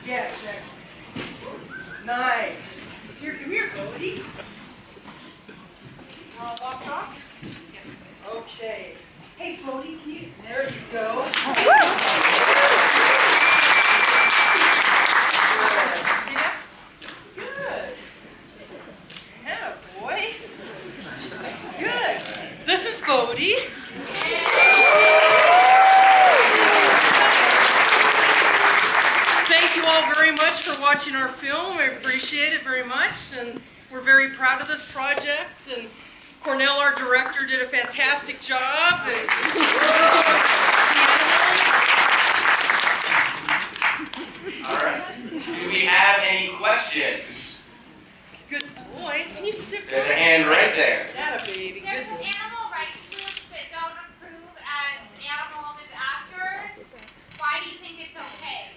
Yeah, exactly. Nice. Here, come here, Bodie. Want to walk off? Okay. Hey, Bodie, can you? There you go. See that? Good. Yeah, boy. Good. This is Bodie. Thank you all very much for watching our film. I appreciate it very much, and we're very proud of this project. And Kornél, our director, did a fantastic job. And all right. Do we have any questions? Good boy. Can you sit? There's a hand right there. That a baby. There's some animal rights groups that don't approve as animal disasters. Why do you think it's okay?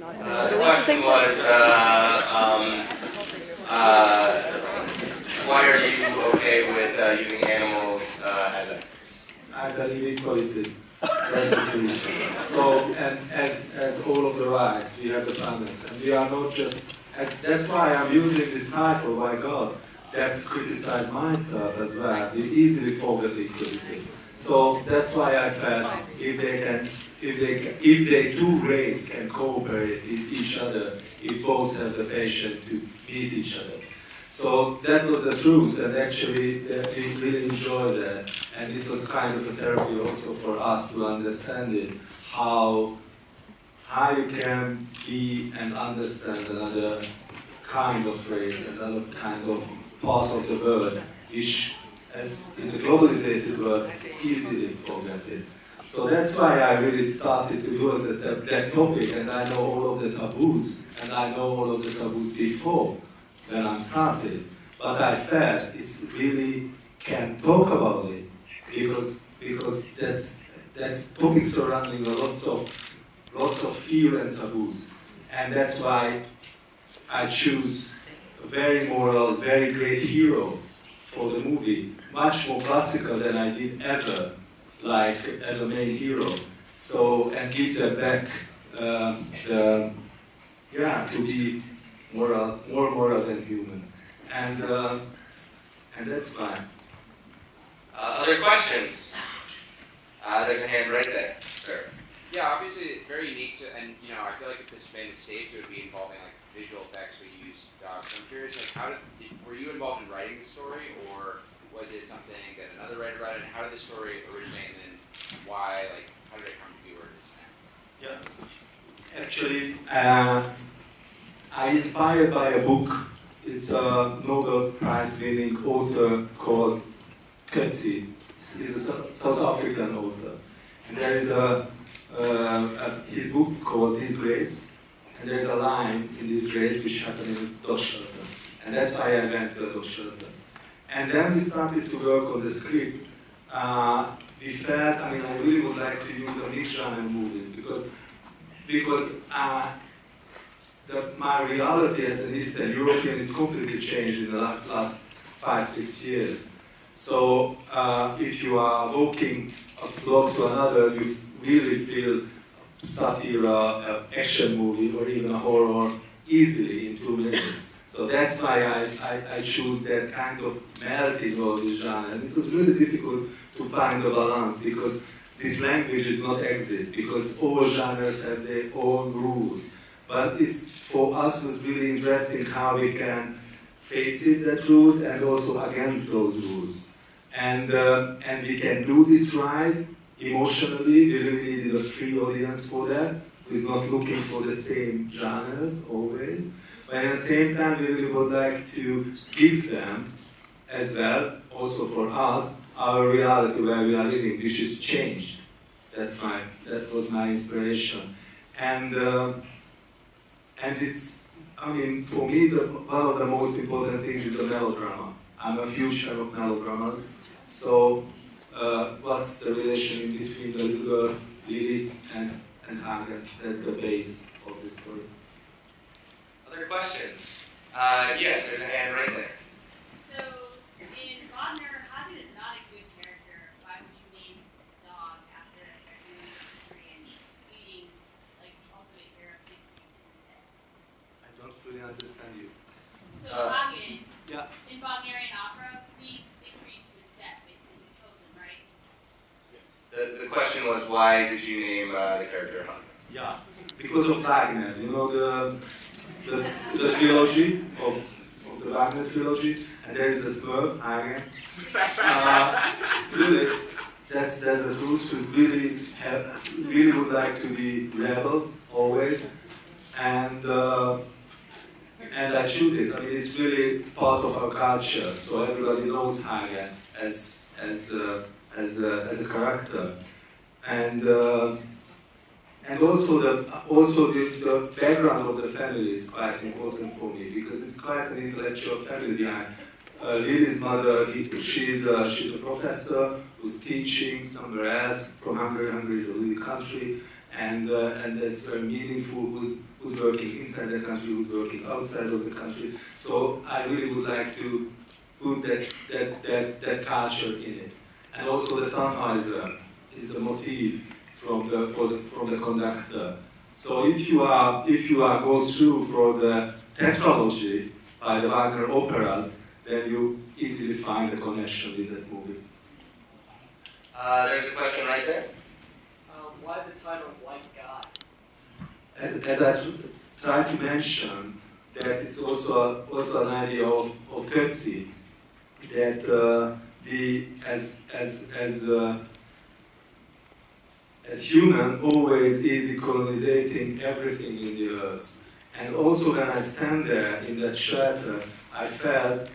The question was, why are you okay with using animals as actors? I believe equality. That's the truth. So, and as all of the rights, we have the planets, and we are not just. That's why I'm using this title. My God, that's criticize myself as well. We easily forget equality. So that's why I felt if they two races can cooperate with each other, if both have the patience to meet each other. So that was the truth, and actually we really enjoyed that. And it was kind of a therapy also for us to understand it, how you can be and understand another kind of race, another kind of part of the world, which, as in the globalized world, easily forgotten. So that's why I really started to do that topic, and I know all of the taboos, and I know all of the taboos before when I started. But I felt it's really can talk about it because that's topic surrounding lots of fear and taboos, and that's why I choose a very moral, very great hero for the movie, much more classical than I did ever, like as a main hero. So, and give them back to be more moral than human, and that's fine. Other questions? There's a hand right there, sir. Yeah, obviously it's very unique to, and I feel like if this made the States, it would be involving like visual effects. We use dogs. So I'm curious, like, were you involved in writing the story, or was it something that another writer wrote? And how did the story originate, and then why? Like, how did it come to be where it is now? Yeah, actually, I'm inspired by a book. It's a Nobel Prize-winning author called Coetzee. He's a South African author, and there is his book called His Grace, and there's a line in His Grace which happened in dog shelter, and that's why I went to a dog shelter. And then we started to work on the script. We felt, I really would like to use a mixed genre movies because my reality as an Eastern European is completely changed in the last 5-6 years. So if you are walking a block to another, you really feel satire, action movie, or even a horror easily in 2 minutes. So that's why I choose that kind of melting of this genre. And it was really difficult to find a balance because this language does not exist, because all genres have their own rules. But it's, for us, was really interesting how we can face it, that rules, and also against those rules. And we can do this right emotionally. We really needed a free audience for that, who is not looking for the same genres always. But at the same time, we really would like to give them, as well, also for us, our reality where we are living, which is changed. That was my inspiration. And it's, for me, one of the most important things is the melodrama. I'm a huge fan of melodramas. So, what's the relation in between the little girl, Lily, and Hagen? That's the base of the story. Other questions? Yes, there's a hand right there. So, in Wagner, Hagen is not a good character. Why would you name a dog after a human history and being like the ultimate hero? was, why did you name the character Hagen? Yeah, because of Wagner. You know the trilogy of the Wagner trilogy, and there is this word Hagen. Really, that's the truth. Who's really would like to be rebel always, and I choose it. I mean, it's really part of our culture. So everybody knows Hagen as a character, and also the background of the family is quite important for me, because it's quite an intellectual family behind. Lily's mother, she's a professor who's teaching somewhere else from Hungary. Hungary is a little country, and that's very meaningful. Who's working inside the country, who's working outside of the country. So I really would like to put that culture in it, and also the Tannhäuser is the motif from the conductor. So if you go through for the tetralogy by the Wagner operas, then you easily find a connection with that movie. There's a question right there. Why the title White God? As I tried to mention, that it's also an idea of courtesy, that we as human always easy colonizing everything in the earth. And also when I stand there in that shelter, I felt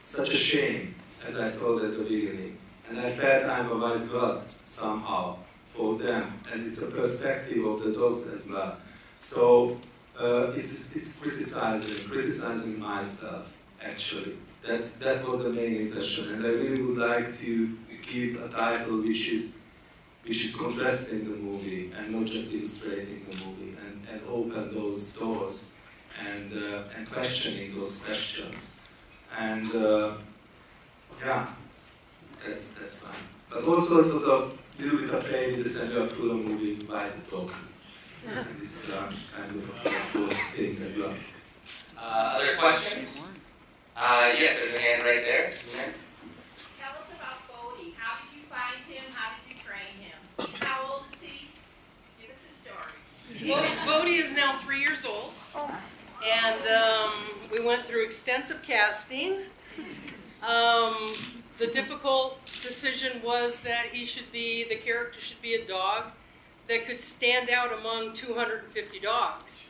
such a shame, as I told at the beginning. And I felt I'm a white god somehow for them. And it's a perspective of the dogs as well. So it's criticizing myself, actually. That was the main intention. And I really would like to give a title which is contrasting the movie and not just illustrating the movie, and open those doors and questioning those questions. And yeah, that's fine. But also it was a little bit of play with the Samuel Fuller movie by the dog. And it's kind of a cool thing as well. Other questions? Yes, there's a hand right there. Yeah. Tell us about Bodie. How did you find him? How did you train him? How old is he? Give us his story. Bodie is now 3 years old, and we went through extensive casting. The difficult decision was that the character should be a dog that could stand out among 250 dogs.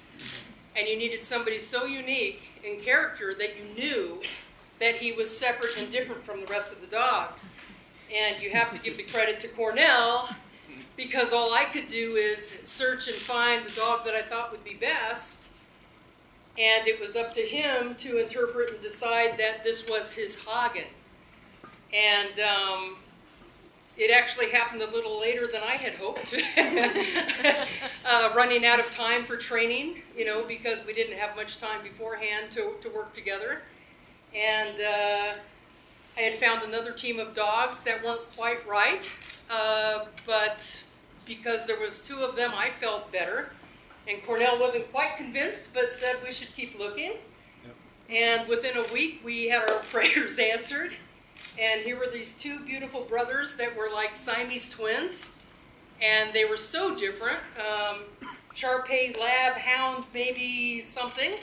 And you needed somebody so unique in character that you knew that he was separate and different from the rest of the dogs. And you have to give the credit to Kornél, because all I could do is search and find the dog that I thought would be best, and it was up to him to interpret and decide that this was his Hagen. And it actually happened a little later than I had hoped, running out of time for training, because we didn't have much time beforehand to work together. And I had found another team of dogs that weren't quite right, but because there was 2 of them, I felt better. And Kornél wasn't quite convinced, but said we should keep looking. Yep. And within a week, we had our prayers answered. And here were these 2 beautiful brothers that were like Siamese twins. And they were so different. Shar-Pei lab hound, maybe something.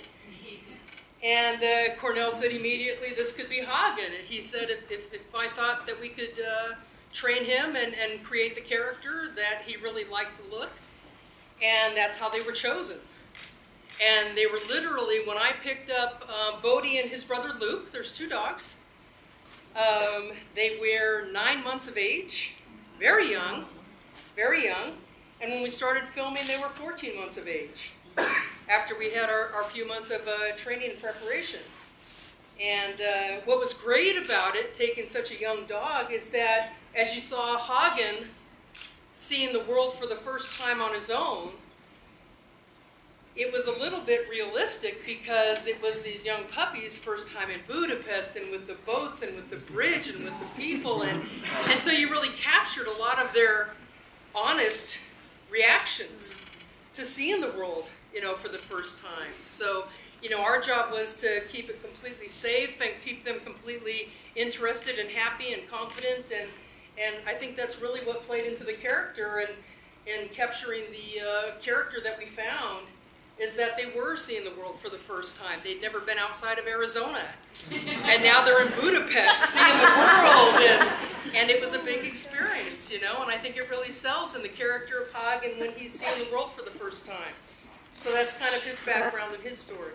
And Kornél said immediately, this could be Hagen. And he said if I thought that we could train him and create the character, that he really liked the look. And that's how they were chosen. And they were literally, when I picked up Bodie and his brother Luke, there's 2 dogs. They were 9 months of age, very young, very young. And when we started filming, they were 14 months of age, after we had our few months of training and preparation. And what was great about it, taking such a young dog, is that as you saw Hagen seeing the world for the first time on his own, it was a little bit realistic, because it was these young puppies' first time in Budapest, and with the boats and with the bridge and with the people, and so you really captured a lot of their honest reactions to seeing the world, for the first time. So, our job was to keep it completely safe and keep them completely interested and happy and confident, And I think that's really what played into the character and capturing the character that we found, is that they were seeing the world for the first time. They'd never been outside of Arizona. And now they're in Budapest seeing the world. And it was a big experience, you know, and I think it really sells in the character of Hagen when he's seeing the world for the first time. So that's kind of his background and his story.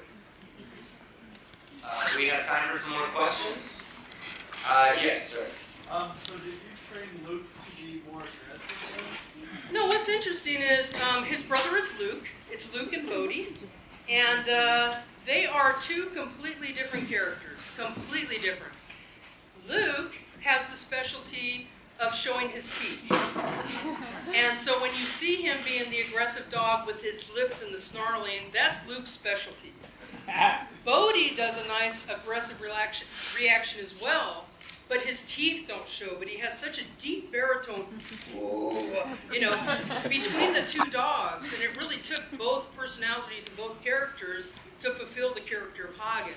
Do we have time for some more questions? Yes, sir. So did you train Luke to be more aggressive? No, what's interesting is his brother is Luke. It's Luke and Bodhi. And they are two completely different characters. Completely different. Luke has the specialty of showing his teeth. And so when you see him being the aggressive dog with his lips and the snarling, that's Luke's specialty. Bodhi does a nice aggressive reaction as well, but his teeth don't show, but he has such a deep baritone, you know, between the two dogs, and it really took both personalities and both characters to fulfill the character of Hagen.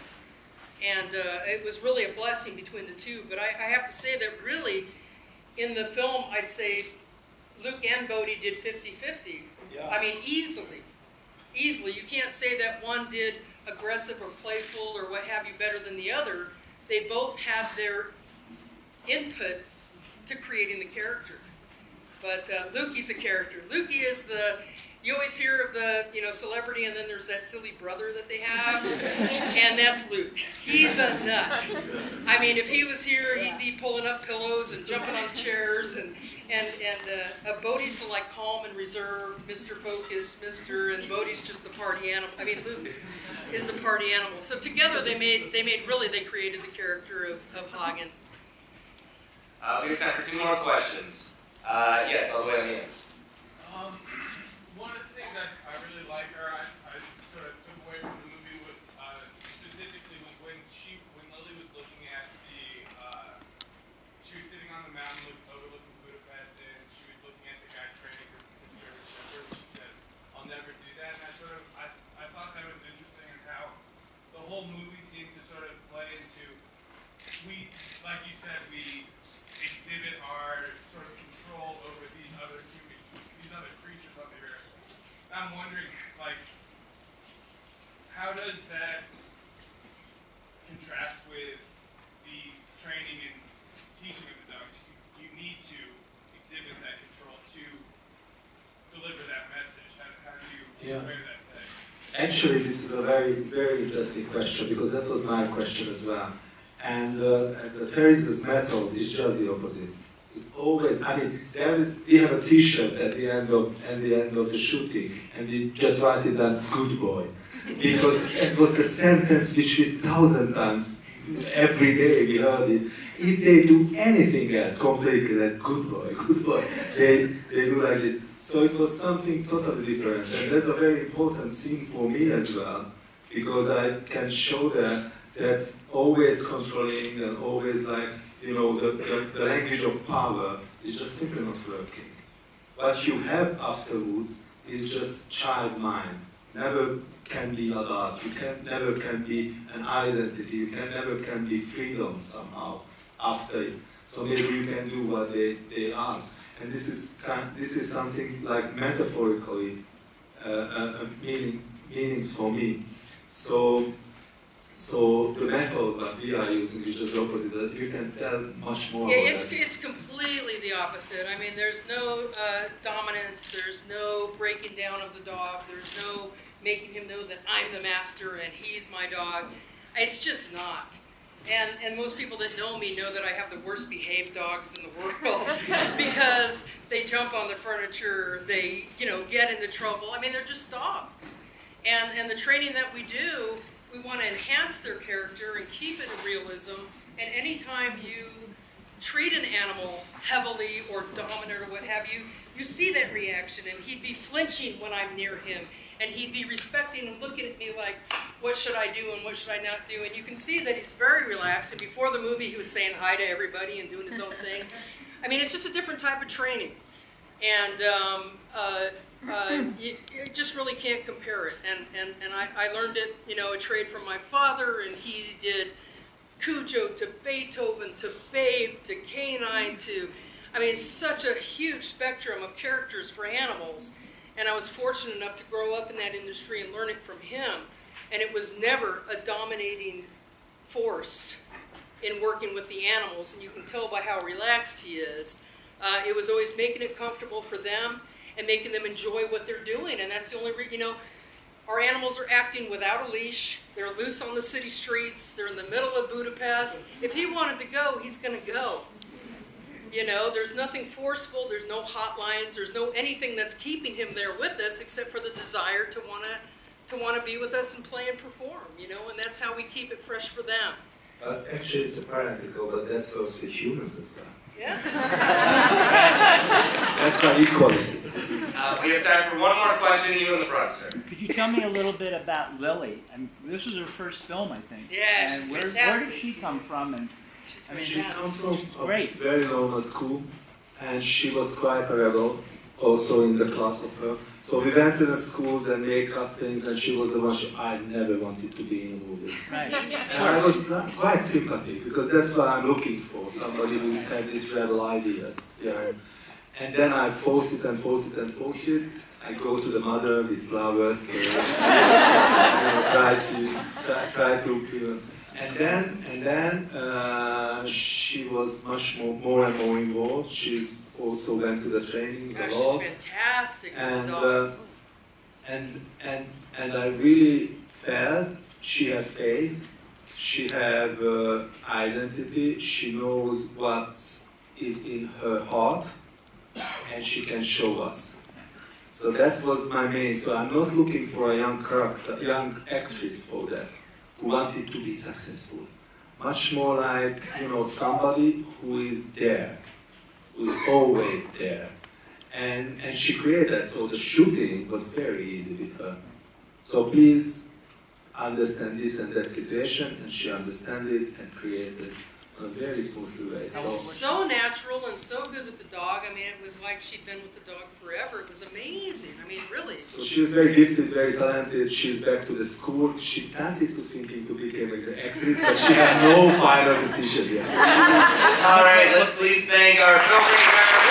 And it was really a blessing between the two, but I have to say that really, in the film, I'd say Luke and Bodhi did 50-50. Yeah. I mean, easily. Easily. You can't say that one did aggressive or playful or what have you better than the other. They both had their input to creating the character. But Lukey's a character. Lukey is the, you always hear of the, you know, celebrity, and then there's that silly brother that they have, and that's Luke. He's a nut. I mean, if he was here, he'd be pulling up pillows and jumping on chairs, and Bodhi's the, like, calm and reserved, Mr. Focus, and Bodhi's just the party animal. I mean, Luke is the party animal. So together they created the character of Hagen. We have time for two more questions. Yes, all the way on the end. One of the things I really like, or I sort of took away from the movie with, specifically was when Lily was looking at she was sitting on the mountain overlooking Budapest, and she was looking at the guy training his German Shepherd, and she said, "I'll never do that." And I thought that was interesting, and how the whole movie seemed to sort of play into, like you said, we exhibit our sort of control over these other creatures on the earth. I'm wondering, like, how does that contrast with the training and teaching of the dogs? You need to exhibit that control to deliver that message. How do you square that thing? Actually, this is a very, very interesting question, because that was my question as well. And the Teresa's method is just the opposite. It's always, I mean, we have a T-shirt at the end of the shooting, and we just write it down, "Good boy," because it was the sentence which we 1,000 times every day we heard it. If they do anything else completely, like "good boy," they do like this. So it was something totally different, and that's a very important scene for me as well, because I can show that's always controlling and always, like, you know, the language of power is just simply not working. What you have afterwards is just child mind. Never can be adult. You never can be an identity. You never can be freedom somehow after it. So maybe you can do what they ask. And this is something like metaphorically meanings for me. So the method that we are using is just the opposite. That you can tell much more. Yeah, about it's completely the opposite. I mean, there's no dominance. There's no breaking down of the dog. There's no making him know that I'm the master and he's my dog. It's just not. And most people that know me know that I have the worst behaved dogs in the world because they jump on the furniture. They, you know, get into trouble. I mean, they're just dogs. And the training that we do, we want to enhance their character and keep it a realism. And anytime you treat an animal heavily or dominant or what have you, you see that reaction. And he'd be flinching when I'm near him. And he'd be respecting and looking at me like, what should I do and what should I not do? And you can see that he's very relaxed. And before the movie, he was saying hi to everybody and doing his own thing. I mean, it's just a different type of training. And you just really can't compare it. And I learned it, you know, a trade from my father, and he did Cujo to Beethoven to Babe to Canine to, I mean, such a huge spectrum of characters for animals. And I was fortunate enough to grow up in that industry and learn it from him. And it was never a dominating force in working with the animals. And you can tell by how relaxed he is. It was always making it comfortable for them and making them enjoy what they're doing. And that's the only reason, you know, our animals are acting without a leash. They're loose on the city streets. They're in the middle of Budapest. If he wanted to go, he's going to go. You know, there's nothing forceful. There's no hotlines. There's no anything that's keeping him there with us except for the desire to want to be with us and play and perform. You know, and that's how we keep it fresh for them. Actually, it's a practical, but that's also humans as well. Yeah. That's our equality. We have time for one more question. You in the front, sir. Could you tell me a little bit about Lily? I mean, this was her first film, I think. Yeah, and she's where fantastic. did she come from? And I mean, She comes from a great. very normal school, and she was quite a rebel, also in the class of her. So we went to the schools and made castings, and she was the one I never wanted to be in a movie. Right. And I was quite sympathetic, because that's what I'm looking for, somebody who's had these rebel ideas. Yeah. And then I force it and force it and force it. I go to the mother with flowers, try to, and then she was much more and more involved. She's also went to the trainings a lot. She's fantastic with And, the dogs. and I really felt she had faith, she had identity, she knows what is in her heart, and she can show us. So that was my main. So I'm not looking for a young character, young actress for that, who wanted to be successful. Much more like, you know, somebody who is there, who's always there. And she created that, so the shooting was very easy with her. So please understand this and that situation, and she understood it and created in a very smooth way. So natural and so good with the dog. I mean, it was like she'd been with the dog forever. It was amazing. I mean, really. So she was very gifted, very talented. She's back to the school. She started to thinking to become an actress, but she had no final decision yet. All right, let's please thank our filmmaker.